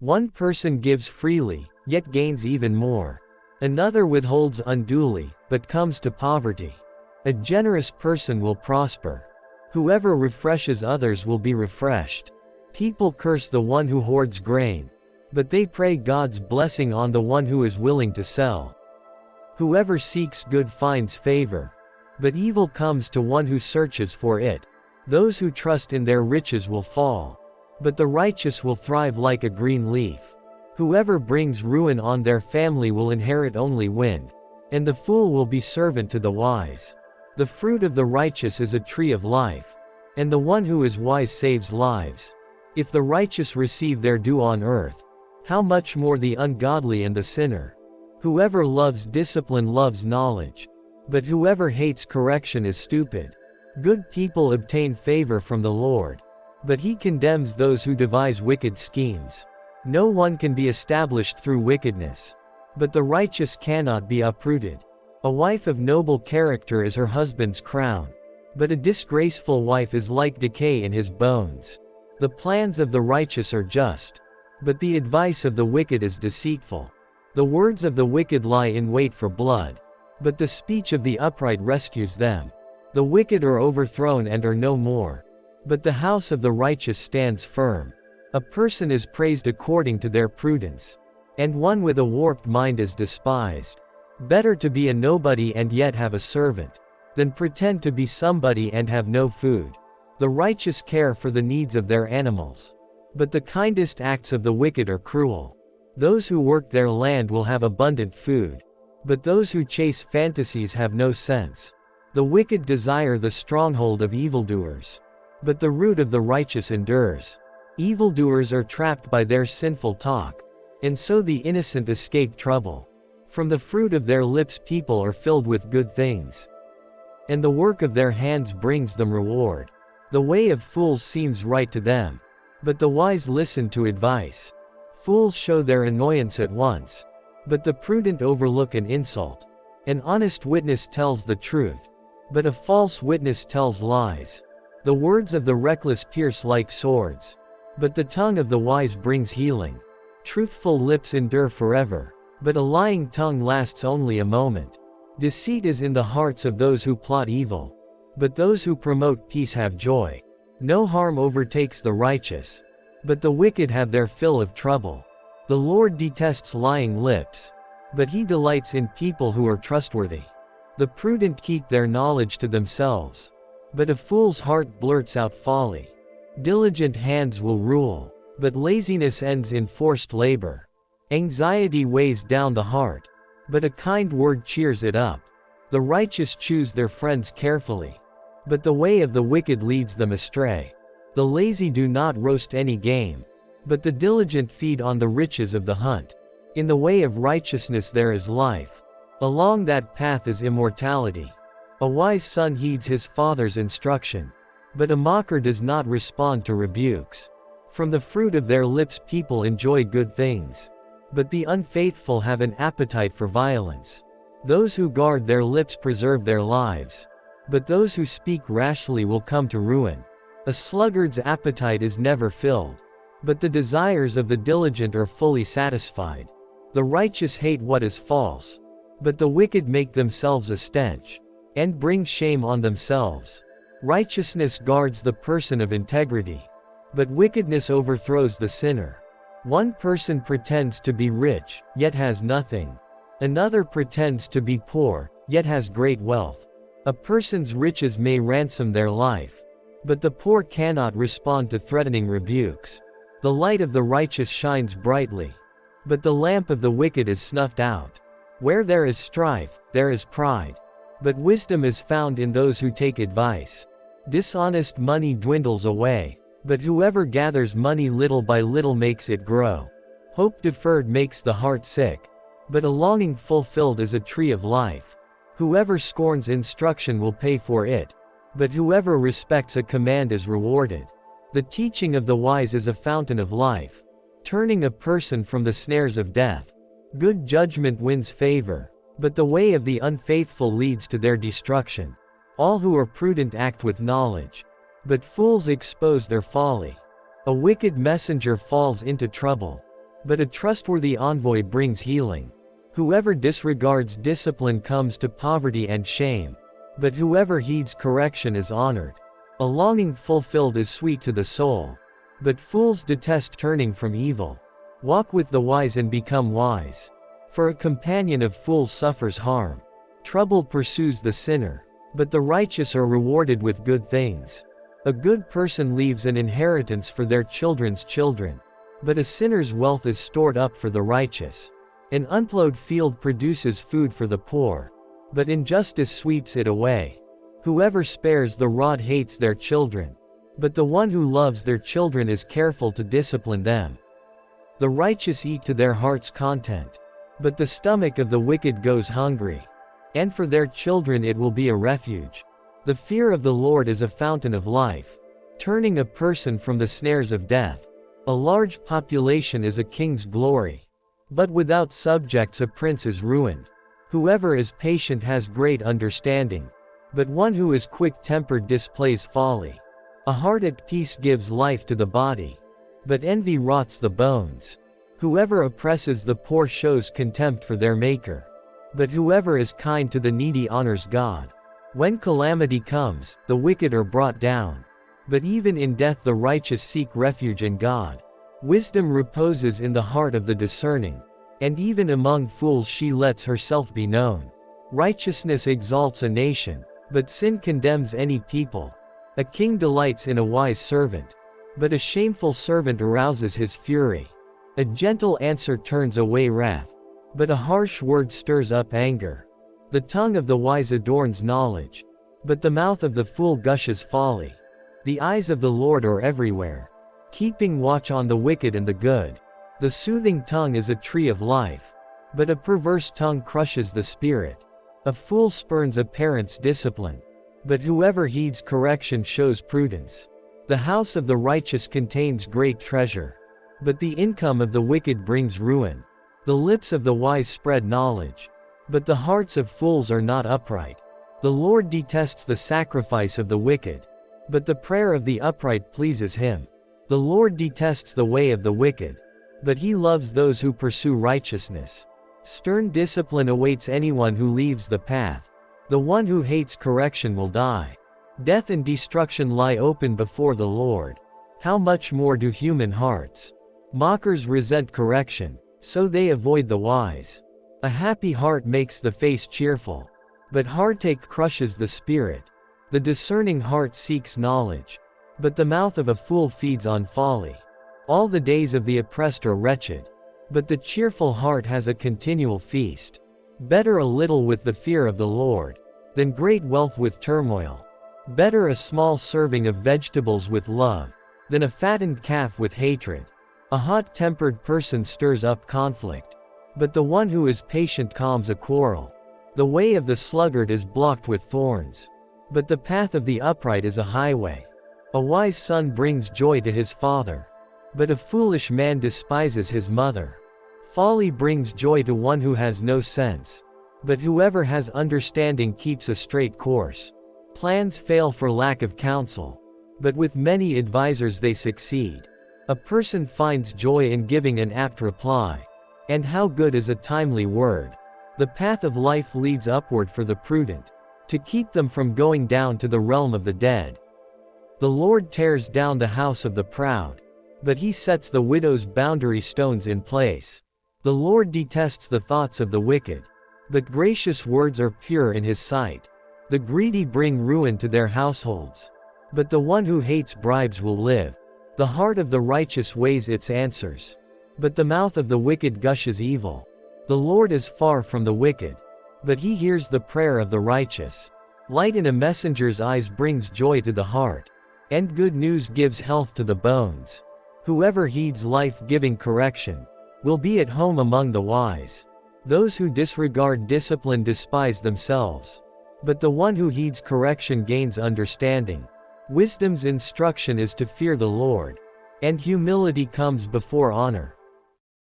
One person gives freely, yet gains even more. Another withholds unduly, but comes to poverty. A generous person will prosper. Whoever refreshes others will be refreshed. People curse the one who hoards grain, but they pray God's blessing on the one who is willing to sell. Whoever seeks good finds favor, but evil comes to one who searches for it. Those who trust in their riches will fall, but the righteous will thrive like a green leaf. Whoever brings ruin on their family will inherit only wind, and the fool will be servant to the wise. The fruit of the righteous is a tree of life, and the one who is wise saves lives. If the righteous receive their due on earth, how much more the ungodly and the sinner? Whoever loves discipline loves knowledge, but whoever hates correction is stupid. Good people obtain favor from the Lord, but he condemns those who devise wicked schemes. No one can be established through wickedness, but the righteous cannot be uprooted. A wife of noble character is her husband's crown, but a disgraceful wife is like decay in his bones. The plans of the righteous are just, but the advice of the wicked is deceitful. The words of the wicked lie in wait for blood, but the speech of the upright rescues them. The wicked are overthrown and are no more, but the house of the righteous stands firm. A person is praised according to their prudence, and one with a warped mind is despised. Better to be a nobody and yet have a servant, than pretend to be somebody and have no food. The righteous care for the needs of their animals, but the kindest acts of the wicked are cruel. Those who work their land will have abundant food, but those who chase fantasies have no sense. The wicked desire the stronghold of evildoers, but the root of the righteous endures. Evildoers are trapped by their sinful talk, and so the innocent escape trouble. From the fruit of their lips people are filled with good things, and the work of their hands brings them reward. The way of fools seems right to them, but the wise listen to advice. Fools show their annoyance at once, but the prudent overlook an insult. An honest witness tells the truth, but a false witness tells lies. The words of the reckless pierce like swords, but the tongue of the wise brings healing. Truthful lips endure forever, but a lying tongue lasts only a moment. Deceit is in the hearts of those who plot evil, but those who promote peace have joy. No harm overtakes the righteous, but the wicked have their fill of trouble. The Lord detests lying lips, but he delights in people who are trustworthy. The prudent keep their knowledge to themselves, but a fool's heart blurts out folly. Diligent hands will rule, but laziness ends in forced labor. Anxiety weighs down the heart, but a kind word cheers it up. The righteous choose their friends carefully, but the way of the wicked leads them astray. The lazy do not roast any game, but the diligent feed on the riches of the hunt. In the way of righteousness there is life. Along that path is immortality. A wise son heeds his father's instruction, but a mocker does not respond to rebukes. From the fruit of their lips people enjoy good things, but the unfaithful have an appetite for violence. Those who guard their lips preserve their lives, but those who speak rashly will come to ruin. A sluggard's appetite is never filled, but the desires of the diligent are fully satisfied. The righteous hate what is false, but the wicked make themselves a stench, and bring shame on themselves. Righteousness guards the person of integrity, but wickedness overthrows the sinner. One person pretends to be rich, yet has nothing. Another pretends to be poor, yet has great wealth. A person's riches may ransom their life, but the poor cannot respond to threatening rebukes. The light of the righteous shines brightly, but the lamp of the wicked is snuffed out. Where there is strife, there is pride, but wisdom is found in those who take advice. Dishonest money dwindles away, but whoever gathers money little by little makes it grow. Hope deferred makes the heart sick, but a longing fulfilled is a tree of life. Whoever scorns instruction will pay for it, but whoever respects a command is rewarded. The teaching of the wise is a fountain of life, turning a person from the snares of death. Good judgment wins favor, but the way of the unfaithful leads to their destruction. All who are prudent act with knowledge, but fools expose their folly. A wicked messenger falls into trouble, but a trustworthy envoy brings healing. Whoever disregards discipline comes to poverty and shame, but whoever heeds correction is honored. A longing fulfilled is sweet to the soul, but fools detest turning from evil. Walk with the wise and become wise, for a companion of fools suffers harm. Trouble pursues the sinner, but the righteous are rewarded with good things. A good person leaves an inheritance for their children's children, but a sinner's wealth is stored up for the righteous. An unplowed field produces food for the poor, but injustice sweeps it away. Whoever spares the rod hates their children, but the one who loves their children is careful to discipline them. The righteous eat to their heart's content, but the stomach of the wicked goes hungry, and for their children it will be a refuge. The fear of the Lord is a fountain of life, turning a person from the snares of death. A large population is a king's glory, but without subjects a prince is ruined. Whoever is patient has great understanding, but one who is quick-tempered displays folly. A heart at peace gives life to the body, but envy rots the bones. Whoever oppresses the poor shows contempt for their Maker, but whoever is kind to the needy honors God. When calamity comes, the wicked are brought down, but even in death the righteous seek refuge in God. Wisdom reposes in the heart of the discerning, and even among fools she lets herself be known. Righteousness exalts a nation, but sin condemns any people. A king delights in a wise servant, but a shameful servant arouses his fury. A gentle answer turns away wrath, but a harsh word stirs up anger. The tongue of the wise adorns knowledge, but the mouth of the fool gushes folly. The eyes of the Lord are everywhere, keeping watch on the wicked and the good. The soothing tongue is a tree of life, but a perverse tongue crushes the spirit. A fool spurns a parent's discipline, but whoever heeds correction shows prudence. The house of the righteous contains great treasure, but the income of the wicked brings ruin. The lips of the wise spread knowledge, but the hearts of fools are not upright. The Lord detests the sacrifice of the wicked, but the prayer of the upright pleases him. The Lord detests the way of the wicked, but he loves those who pursue righteousness. Stern discipline awaits anyone who leaves the path. The one who hates correction will die. Death and destruction lie open before the Lord. How much more do human hearts? Mockers resent correction, so they avoid the wise. A happy heart makes the face cheerful, but heartache crushes the spirit. The discerning heart seeks knowledge, but the mouth of a fool feeds on folly. All the days of the oppressed are wretched, but the cheerful heart has a continual feast. Better a little with the fear of the Lord, than great wealth with turmoil. Better a small serving of vegetables with love, than a fattened calf with hatred. A hot-tempered person stirs up conflict, but the one who is patient calms a quarrel. The way of the sluggard is blocked with thorns, but the path of the upright is a highway. A wise son brings joy to his father, but a foolish man despises his mother. Folly brings joy to one who has no sense, but whoever has understanding keeps a straight course. Plans fail for lack of counsel, but with many advisers they succeed. A person finds joy in giving an apt reply, and how good is a timely word. The path of life leads upward for the prudent, to keep them from going down to the realm of the dead. The Lord tears down the house of the proud, but he sets the widow's boundary stones in place. The Lord detests the thoughts of the wicked, but gracious words are pure in his sight. The greedy bring ruin to their households, but the one who hates bribes will live. The heart of the righteous weighs its answers, but the mouth of the wicked gushes evil. The Lord is far from the wicked, but he hears the prayer of the righteous. Light in a messenger's eyes brings joy to the heart, and good news gives health to the bones. Whoever heeds life-giving correction will be at home among the wise. Those who disregard discipline despise themselves, but the one who heeds correction gains understanding. Wisdom's instruction is to fear the Lord, and humility comes before honor.